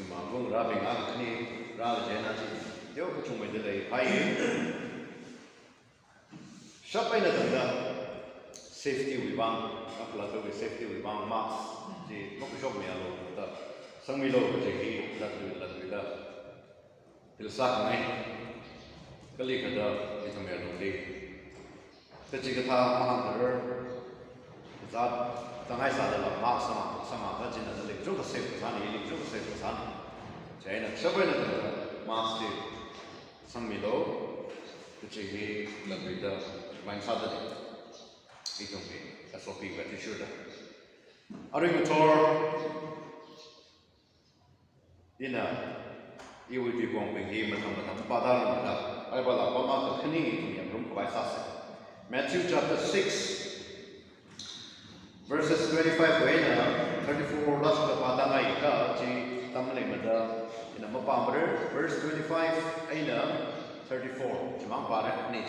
Manggung ra bình an khni ra là thế nào chứ nếu có chung mình đây hay sắp ấy là tận đó safety ủy ban các là tôi safety ủy ban max thì có cái shop mẹ luôn đó sang mi lô có thể khi là người đó thì sao này cái gì cái đó thì thằng mẹ luôn đi thế chỉ cái thằng mà hàng đó ra当爱啥的了，马上他今天是领主个谁不啥的，领主个谁不啥的，这呢，社会呢这个马是上米楼，这个那个的玩啥的，一种的，他说比外地去的，而这个托儿，你呢，因为对光明的，他们把他们的，哎，把老爸妈的肯定一种严重不爱啥事。Matthew chapter 6. Verses 25 aina 34 last ka patanga ika chi tamle mada ina mapamre verse 25 aina 34 chimang pare ni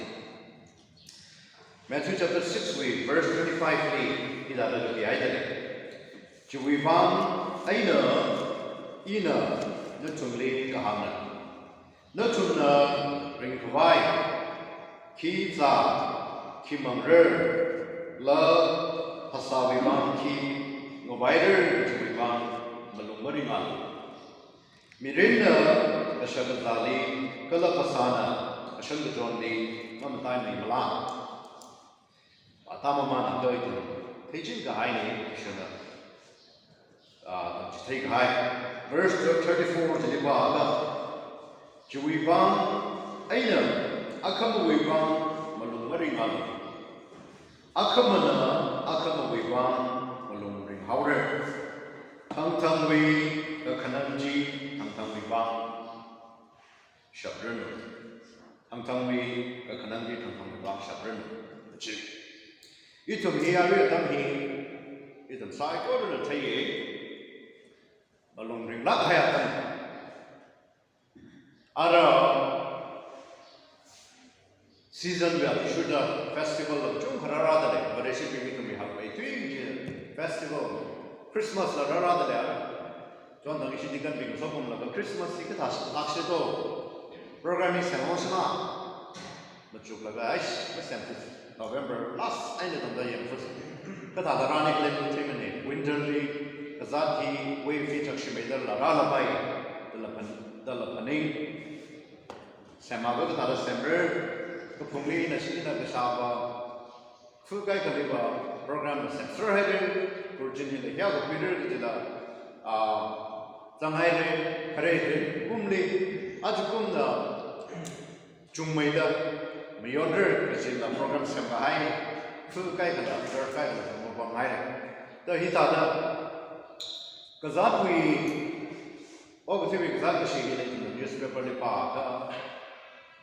Matthew chapter 6 we verse 25 ni ida da ki ai dele chi we van aina ina nu chungle ka hamna nu chunna ring khwai ki za ki mangre la Pasawi bang ki ngobayder chui bang malung maringan mirinda ashagat dali kala pasana ashagat jondi mamatay ni malang atama man atoy tu teaching ka hai ni shuna take high verse 34 jeliba aga chui bang aina akamu bang malung maringan akamana akama wibang malung ring haurer thang wi kananji thang wibang shabren thang wi kananji thang wibang shabren chi itum hi ari tam hi itum sai ko na thai malung ring lak hayatan ara season where should the festival of June Harara the but she be to me have a twin festival Christmas la rara the John the she digan be so from the Christmas ticket has actually programming semosna but you like ice November last end of the year first kata the rani claim terminate winterly azati wave feature she made the rala by the lapaning semaga the December the Pumli in a city of the Saba, Fukai Kaliba program, Sensor Headed, Virginia, the Hill, the Peter, the Zanghai, Hare, Pumli, Ajukunda, Chungmaida, Mayoder, which is the program Sambahai, Fukai, the Third of Mobile. The Hitada Kazakwi, obviously, Kazakishi in the newspaper, the park,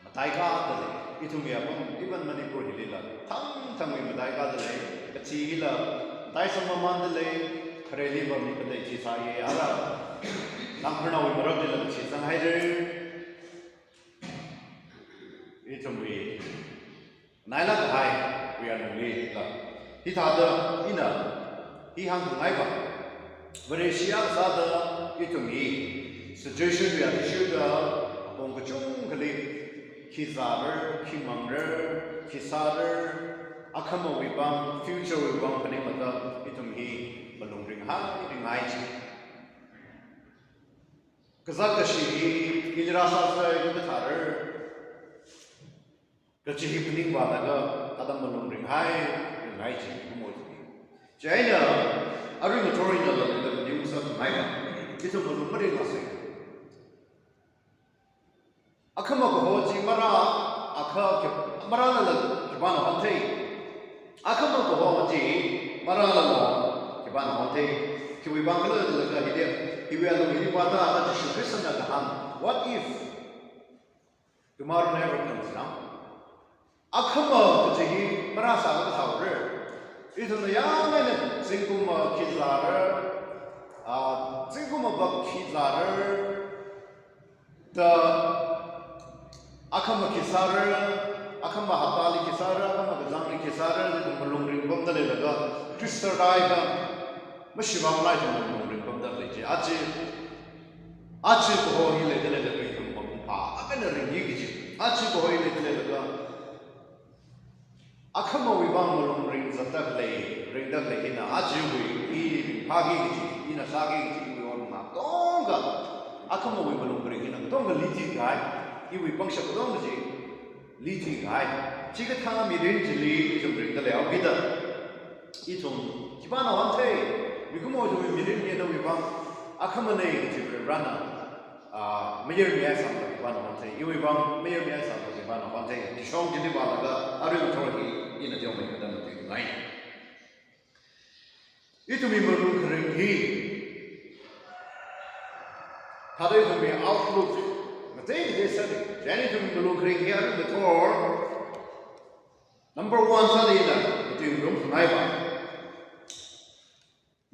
Mataika. Itu dia pun, even Manipur hilila, thang Mataika dale, kecil hila, tai sama mandale, kereli bami kedai cisai ara, nampurna we merok dale cisang hajar, itu dia, naila kahai, we are nungli lah, kita ada ina, ihang nungaiba, beresia sada itu dia, suggestion we are sugar, bongkacung kali. Kizarer, Kimangrer, Kisader, Akama Wibang, Future Wibang, Panimata, Itumhi, Balung Ringha, Ringhaichi. Kazakashi, Idrasa, Yutarer, Kachihi Puning Badaga, Adam Balung Ringhai, Ringhaichi, Umoti. China, Arimatori, the news of Maiva, Kitum Marinasi. Akama Hoji Mara, Aka Marala, Kibana Honte, Akama Hoji, Marala, Kibana Honte, Kiwibangala, the Hidia, he will be Wada, Shukrisan at the hand. What if tomorrow never comes down? Akama Hoji, Marasa, the Tower, it is the young man, Zinguma Kizara, Zinguma Kizara, the Akama Kisara, Akama Hatali Kisara, Akama Gazangli Kisara, the Malungring Bumdalaga, Twister Daiga, Mashivang Light and Malungring Bumdalaji, Aji 아치 보호 힐레 들레레 베이금 봐 아베는 얘기지 아치 보호 힐레 들레레가 아카모 위방으로 링 잡다글레 링다글레 이나 아치위 이 파기지 이나 사기지 위원마 똥가 아카모 위방으로 링이나 똥가 리티가이 이 위방샤 똥가지 리티가이 지금 미렌질리 좀 링달레 아기다 이좀 기반아 완테 미구모 좀 미렌이나 위방 아카모네 지금 라나 mayor miya samla bana honte iwi bang mayor miya samla bana honte shong jini bala ga aru thori ina jom mai kadam te ngai itu mi mulu kering hi thadai to mi outlook mate de sadi jani to mi mulu kering hi aru the tor number 1 sadi na itu room nai ba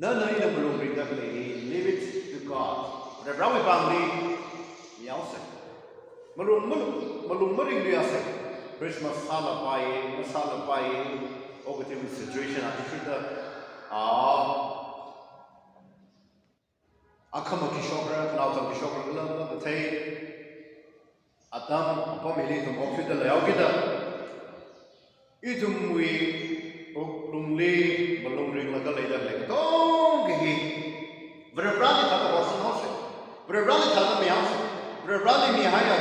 na ina mulu kering da le leave it to God the rawi bangli Yause. Malum maring yase. Christmas masala pie, negative situation at the Akama Kishokra, Kanata Kishokra, the Tay Adam, Pomili to Mofi the Leogida. Itum we Lumli, Malumri Lagaleda like Tongi. Very brand at the horse and horse. Very brand at the Miance. Rally me higher.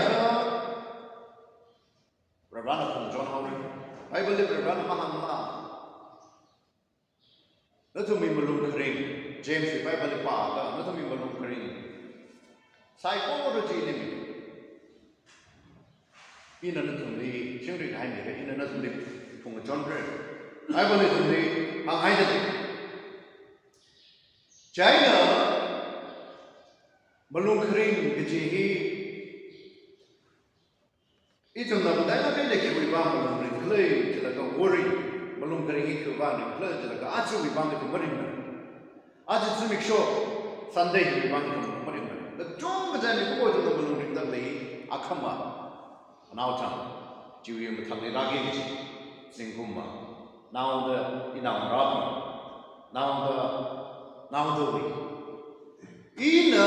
Ravana from John Howard. I believe Ravana Mahama. Not to me Malum Kring. James, if I believe Pada, not to me Malum Kring. Psychology in another way, children in another way from John Gray. I believe to me, I did. China Malum Kring, Giji. Itu nak dah nak lagi wibang malum ringklay, jelaga worry, malum keringi wibang ringklay, jelaga acu wibang itu mering mering. Acu tu make sure Sunday wibang itu mering mering. The jom macam ni kau itu malum ringklay lagi akama, nautam, jiwa macam lagi singkumma. Now the inam rapi, now the week. Ina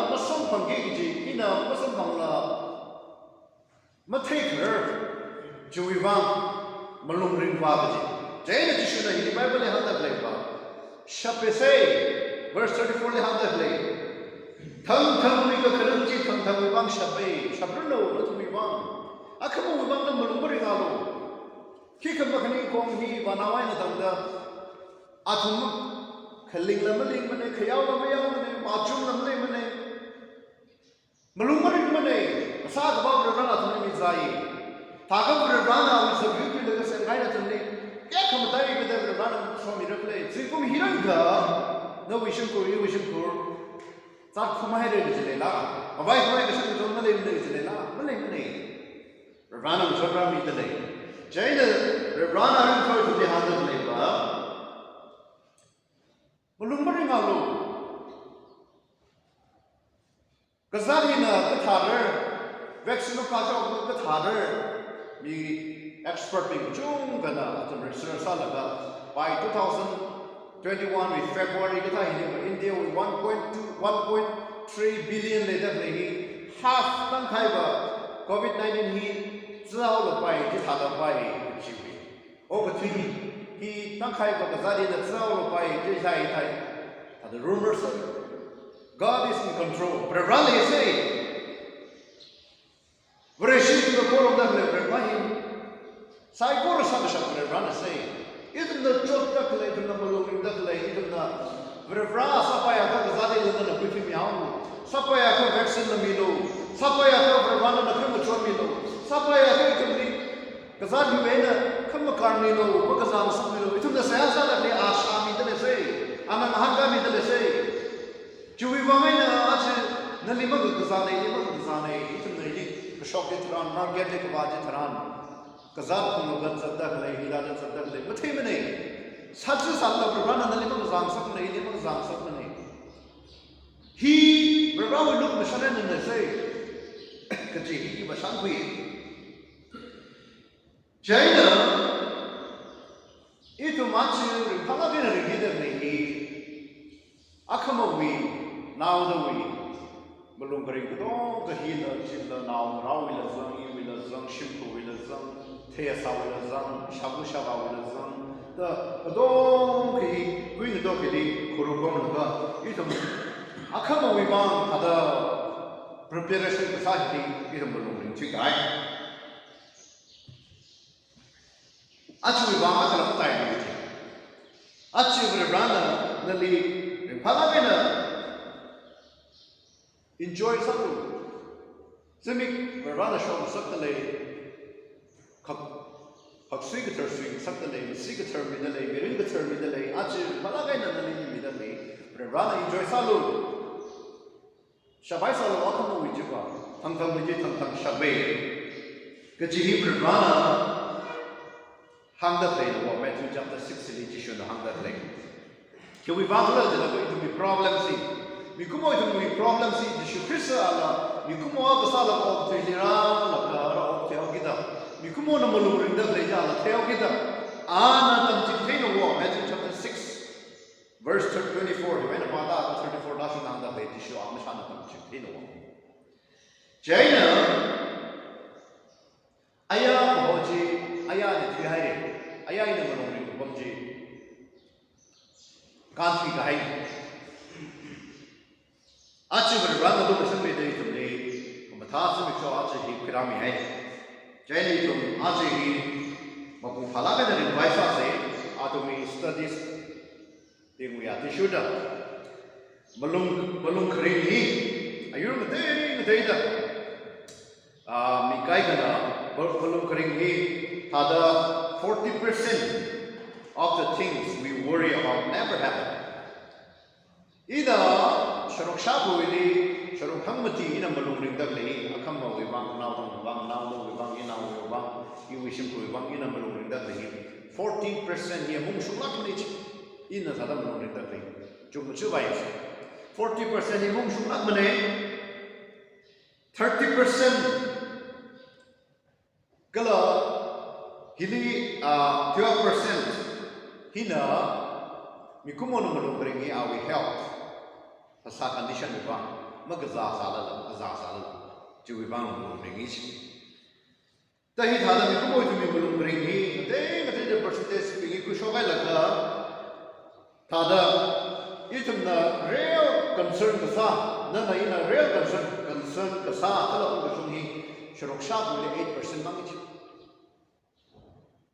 masam panggil ina masam pangla. Matrikler, Juivan, Malum Ring Babaji. Jane Tishuna, he Bible Handa Blake. Shapese, verse 34 Handa Blake. Tung Mika Karanji, Tung Wibang Shape, Shabrino, not Wivan. Akamu Wivan the Malumbarigalo. Kikamakani Kong he, Vanawana Tanga. Atum, Kaling Lamaling Mane, Kayawa Mayamane, Machum Lamane. Malumbaring Mane. Saat bawa berana tu ni mizai, takkan berana misa beauty dengan sengaja tu ni. Kaya kamu tahu kita berana suami rakle. Siapa hilang ke? No vision kur. Saat kumai ada di sini lah. Abai kesan tu mana di sini lah. Mana. Berana berana itu ni. Jadi berana orang kau tu dia hantar ni ba. Belum beringalu. Kesalahan kita vaccine of Kaja of the Tader, the expert being June Gana, the research Salaga, by 2021 with February, India with 1.3 billion later, half Tankaiba, COVID-19 he Zao by Titala by Chiwi. Over 3 he Tankaiba Gazadi the Zao by Jai, the rumors God is in control. But Raleigh say, Vreshit the core of the Lebrahim. Saikor Sanasha Rana say, isn't the joke duckle to the Malum duckle, even the Vrevra Sapaya Zadi than the Putimiam, Sapaya Vexin the Milo, Sapaya Vrana the Premature Milo, Sapaya Kazadi Vena, Kamakarmino, Bokazam Samilo, it took the Sansa that they asked Ami the say, Anahanga the say. Juivamena Ache Nalima Kazane, it took the shock it around, not get it about it around. Kazan Zadakle, Hilajan Zadakle, but him such as Allah Rana the little Zamsak, the little Zamsak. He, Brava will look Mishanan and they say, Kaji, Bashankwi. China, itu Machu, Palagina, Gider, Akamawi, now the way. Mulung Kering Kudong, the Hila, Chilla, now, Rawilla Zang, Iwilla Zang, Shimpo Willa Zang, Teasa Willa Zang, Shabu Shaba Willa Zang, the Dong, Queen the Dokili, Kurugom, Itum, Akama Wibang, other preparation society, Itum Mulung Chikai. Actually, Bama time. Actually, Rana, Nali, Palabina enjoy something. Simic, Rana show Saturday, Hoxigator swing, Saturday, Sigator middle, Miringator middle, Actually, Palabina Nali middle, Rana enjoy Salu. Shabai Salu, welcome with you. Tangam with you, Tangam Shabai. Gaji Rana. Hangda plane or Matthew chapter 6 edition the Hangda plane. Can we bother going to be problems? We come out to be problems. The Shukrisa, we come out the Sala of Tiliran, of Teogita. We come on a Malur in the Leja, Teogita. Anna Tamtikano war, Matthew chapter 6, verse 24. He went about that 34 National Hangda plane to show Amashana Tamtikano war. Jaina Aya Moji, Aya the Tihari. Ayah ini menunggu bangji country guy. Aci berberang tu bersama dia itu ni, membatasi macam aci hi kerami hai. Jadi itu aci hi mampu falak dari bahasa saya, atau mi studies dengan ya sudah. Belum kering ni, ayuh mesti dah. Mi kai kena belum kering ni, ada 40% of the things we worry about never happen. Ida sharuk shabu ini sharuk hamati ina belum ringdak lagi akam mau wibang now wibang ina wibang iwishim wibang ina belum ringdak lagi 14% dia mungsulat ni ina sada belum ringdak lagi cuma cuba ya 40% dia mungsulat mana 30% kalau Hili 12% hina mikumono belum beringi awi health pasal condition itu magaza salah cuci bang belum beringi tapi thada mikumo itu belum beringi ada percentage beringi kushogai laga thada itu na real concern kesah na ina real concern kesah kalau kita sunghi syurukshah boleh 8% mangi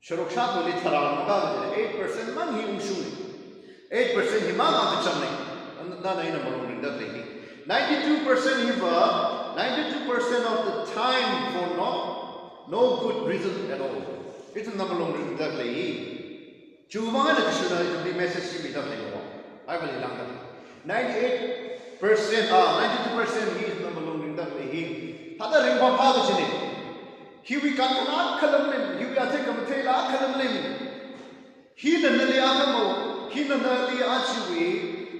Sharukshah boleh terang muka jadi 8% man hi unsuri 8% hi mana tu cemai nana ina belum rindak lagi 92% hiva 92% of the time for no good reason at all itu nama belum rindak lagi cuma ada sudah itu di message si kita lagi I boleh hilang tadi 92% hi nama belum rindak lagi ada ringkong apa sini Hiwi kantonak kalamlim, hiwi ate kamtela kalamlim. Hina nali akamo, hina nali achiwi,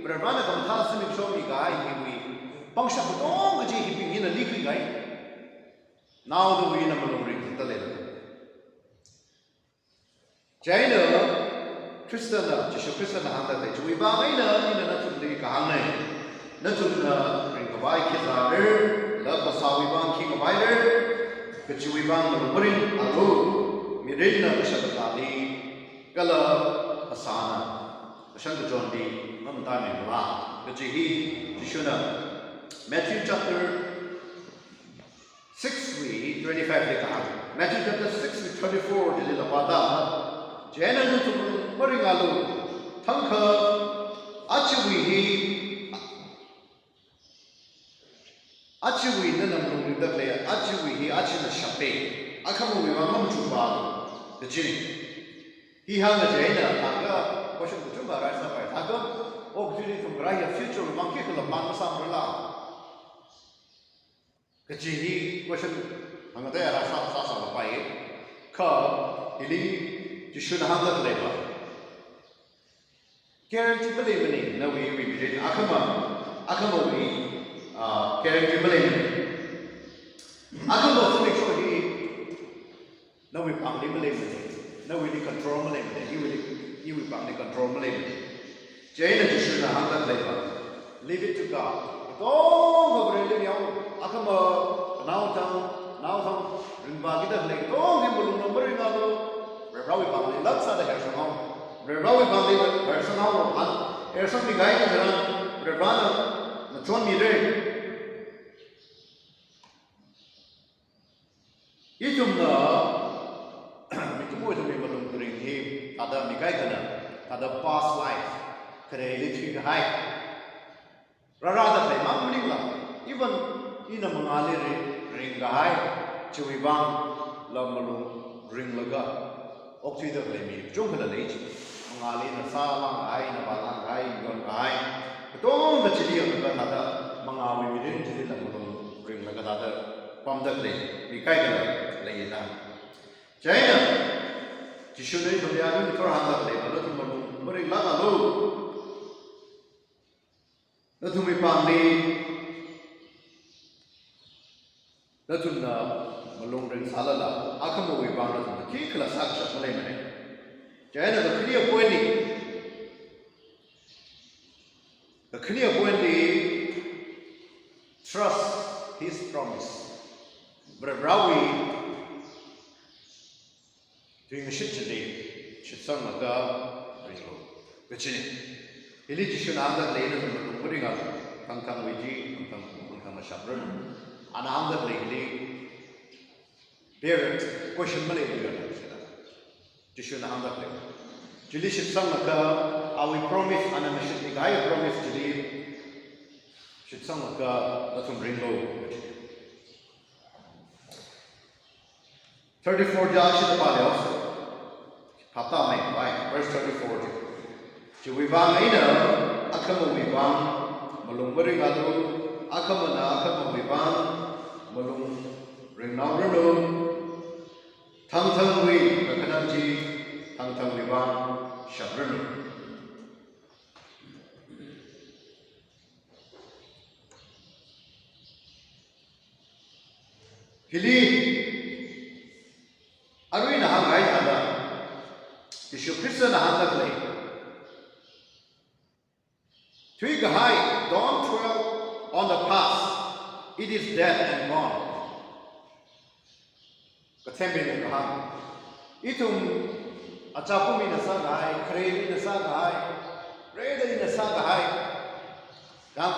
berana kamtha sini shomi gai hiwi. Pangsha potong gaji hiwi hina likri gai. Now the way na malong ring tale. Jaina Kristana, Jisho Kristana handa te. Chui ba mai na hina na tulli kahang nai. Na tulna ring kabai kizarer, la basawi bang ki kabairer. Kecuali bang berumarin aku mirina bersabdali kalau asana asal tujuan di mentah merah kecuali Yeshua Matthew chapter 6 25 dikatakan Matthew chapter 6 24 di dalam pada jangan itu meringalu tangka achiwi nana mung dak le achiwi hi achina shape akamu wi ma mchuba de jini hi hanga jaina taga question to chumba ra sa pai taga ok jini to graya future ma ke kala man sa mrala ke jini question hanga da ra sa pai ka ili jishuna hanga le ba guarantee believe na we bi akama wi character malay. Ako mo to make sure no we pang di malay. No we control malay. He will pang di control malay. Jai na Jishuna hanggang lay ba. Leave it to God. Don't go really young. Rawi Bandi personal er som guy jaran Rebana John Mire itumna mitumo to me balum kuring hi ada mikai kana ada past life kare litri hai rara da play mam mingla even ina mangali ring hai chui bang lamalu ring laga okti da play mi jong kana lei mangali na sa lang hai na balang hai yon hai tong da chili ga da mangawi mi rin chili lamalu ring laga da pam da play mikai kana lei da China Jishune to the other for Handa play, but not very lava low. Not to me, Pandi, not to Malone ring Salala, Akamo, we bound on the Kikla Saksha Malay. China, the clear pointy. The clear pointy trust his promise. But Rawi doing a shit today, should some of the ringo. Which in it, Elite should have that later than putting up Kankang Viji, Kankang Shabran, and I'm the lady. Parent question Malay. You should have that later. Julie should some of the, I will promise, and I should I promise today, should some of the, let him ringo. 34 Josh in the body also. Pata mai bai verse 34. Ji we bang ina akam we bang malung bering adu akam na akam we bang malung ring now ring thang thang we kanam ji thang thang we bang shabran Hili Arui na hang hai ada Yeshu Christian na hang play Three high don't dwell on the past it is dead and gone Katembe na hang Itum achapumi na sa hai kreli na sa hai redi na sa hai Kam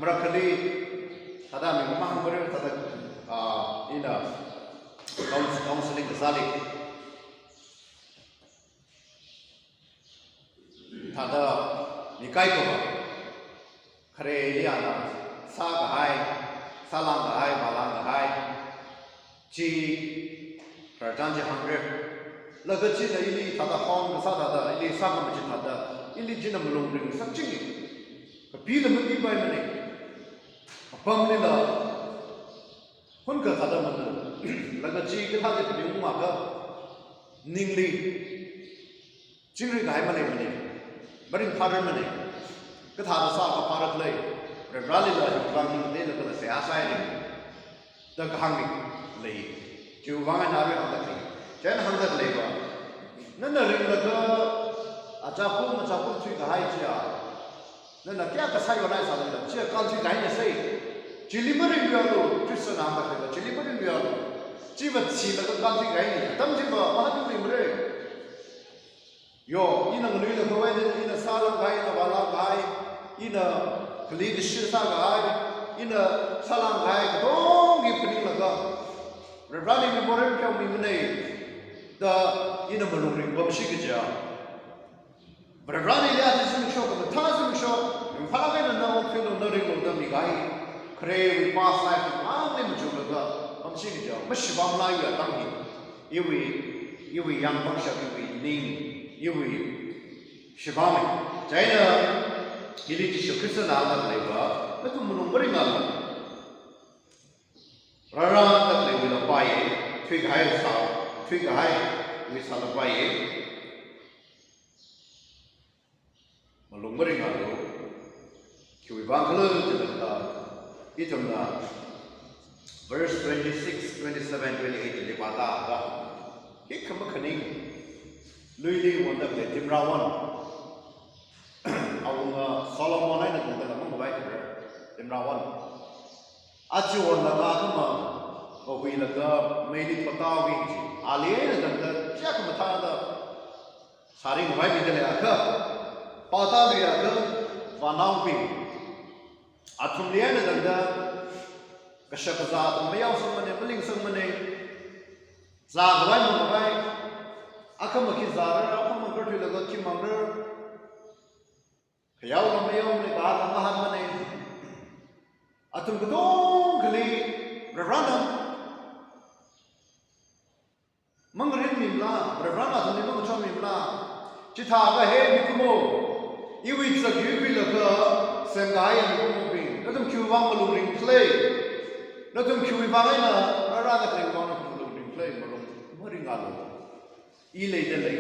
Murakali Tada mi mahang bere tada ina counseling Zali Tada Nikai Koba Kare Liana Saga Hai Salang Hai Malang Hai Chi Rajanji Hungry Lagachi Ili Tada Hong Sada Ili Saga Tada Ili Jina Mulung Ring Sakchi Kapila Mugi by Mani Pamela Hunka Tada Mana Lagachi Kata Maka Ningli Jingri Gai Mani Baring Padar Mani Kata Saka Parak Lay Rally Rang De la Say Asai The Kahami Lay Juvan and Ari on the King Jan Hunter Labor Nana Ring the Achapu Machapu Tree Haija Then a Kiaka Sayonai Chia Country Gaina say Chilibering Yolo Christian Amaka Chilibering Yolo Chiva Chila Country Gaina Tamjiba Mahatu Rimre Yo, in a little provided in a salon guy, in a wala guy, in a lead shisa guy, in a salon guy, don't give me the running the more income the in a balloon, Bobshika. But a running that is in the shop, the Tazim shop, and Palagan and now feel nothing of the guy, crave, pass like the mountain sugar, Bobshika, Mishbam like a donkey. You we young buckshot, you name. Yui Shivami China Iliti Christian Anna Labor, but to Munumbering Rara that they will buy Twig High South, Twig High with Salabaye Munumbering Kiwibankle Itumna verse 26, 27, 28 the Bata Hikamakanning Louis won the play, Timra won. Solomon and the Mumbai, Timra won. Achu won the Nakama, or we the made it Patawi, Alien and the Jackamata, Sari ngwai bi dele akha pata bi akha wanau bi athum lian na danda kashakaza mayau sang mane maling sang mane za ngwai mo ngwai akha ma ki zara akha ma gurthi laga ki mangar khayau na mayau ne ba na han mane athum gdong kali rana Mangrin mimla, Ravana to Nimon Chomimla, Chitaga Hey Mikumo, Iwits of Yubilaka, Sengai and Kumubin, let them cue one balloon play, let them cue Ivana, or rather than one of the balloon play, Moringalo, Ele delay,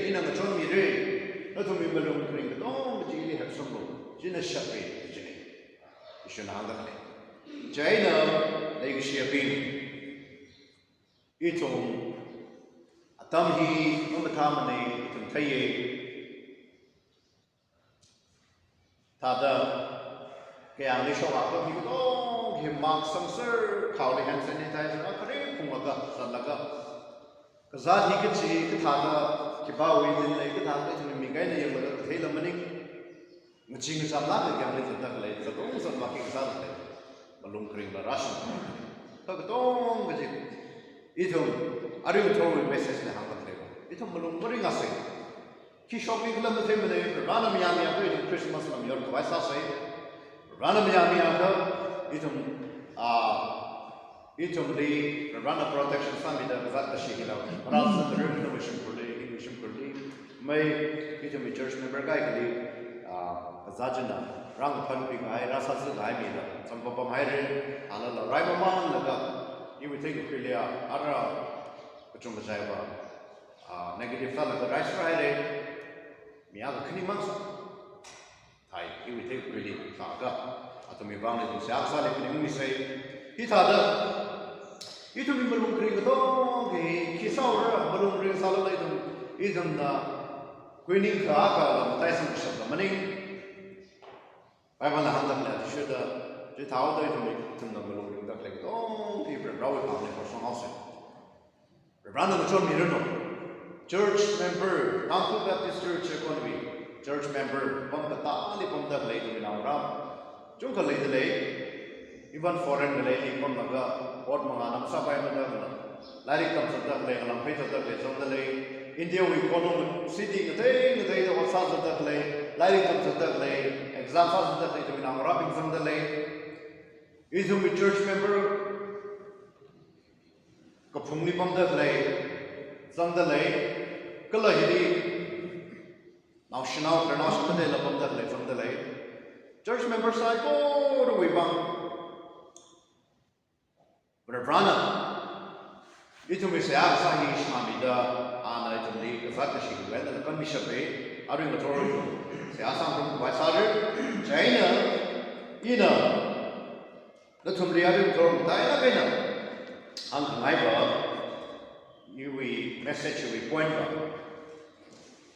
in a Chomi Ray, let them be balloon drink, but oh, Gilly have some room, Gina Shape, Jenny, you should not have it. Jaina, Lake Shipping. Itong atamhi mamathamane itong thaye tada kaya ni showa ko hi ko himmak samsar khawle hand sanitizer akare phungaga salaga kaza hi ke chi ke tada ki ba wi din le ke tada ni mi kai ne yeng la thela maning ngchi ngi samla ke kya le tak le zatong san ma ki sa le balung kring la rasan ta tong ge Itong ariu thong message na hangkat lego. Itong malung mori ngase. Ki shopping kala mate mane rana miyami ako itong Christmas lam yor kawai sa say. Rana miyami ako itong di rana protection sami da bazat ta shihilaw. Maral sa tarim na wishim kurli. May itong church member guy kali azajana rang pan pi gai rasa sa gai mi da. Sampapam hai re alala rai mamang laga. You would think really other negative thought like the rice Friday, Miaga Kinimas. You would think really Saga, Atomi Bound to Sasa, if you say, he thought it will be balloon green dog, kiss our balloon green salad, isn't the Queening Kaka, Tyson of the money. I want to hand them that should just how they make them the balloon. Like, oh, people are probably coming for some house. Random church member, Nanku Baptist Church economy, church member, Pankata, the Pumta lady in our ram. Junka lady lay, even foreign lady, Pumnaga, what Manam Sabai, Larry comes at that lay, and I'm paid at that lay, on the lay. India, we call them sitting a day that was at that lay, Larry comes at that lay, examples that lay, in our wrapping from the lay. Is a church member? Kapungni Pamda lay, Sanda lay, Kalahidi, now Shanao, Kernash Padela Pamda lay from the lay. Church member side, oh, do we bang? Brana, itu misalnya sahi Shamida, Anna itu ni kafatashi, when the commission bay, are in the Torah. Siasam from Vaisar, China, The Tumriadu from Diana Uncle Naiba, you message you point out.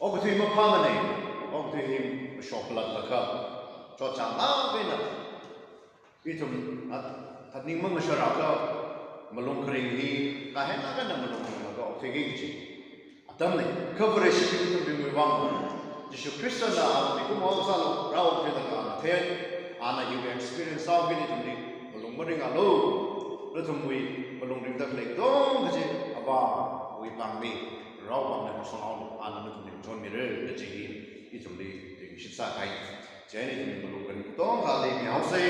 Over to him a promenade, over to him a shop like the cup. Chocha Lavina. Itum at Nimma Sharaka, Malunkaring, Kahana Malunga, Tegigi. Atamni, coverage to be with one. Jishu Christian, become also proud with the Ted, Anna, you experience how many to me. Maring alo, letum we balong ring tak lek dong kaje aba we bang me raw bang na song on an letum ni John Mirror the ji itum li ding shitsa kai jeni ni balong ring dong ka le mi hause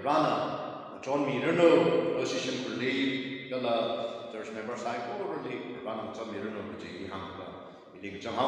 rana John Mirror no position for leave kala church member sai ko ro li rana John Mirror no ji hang ka li jang ha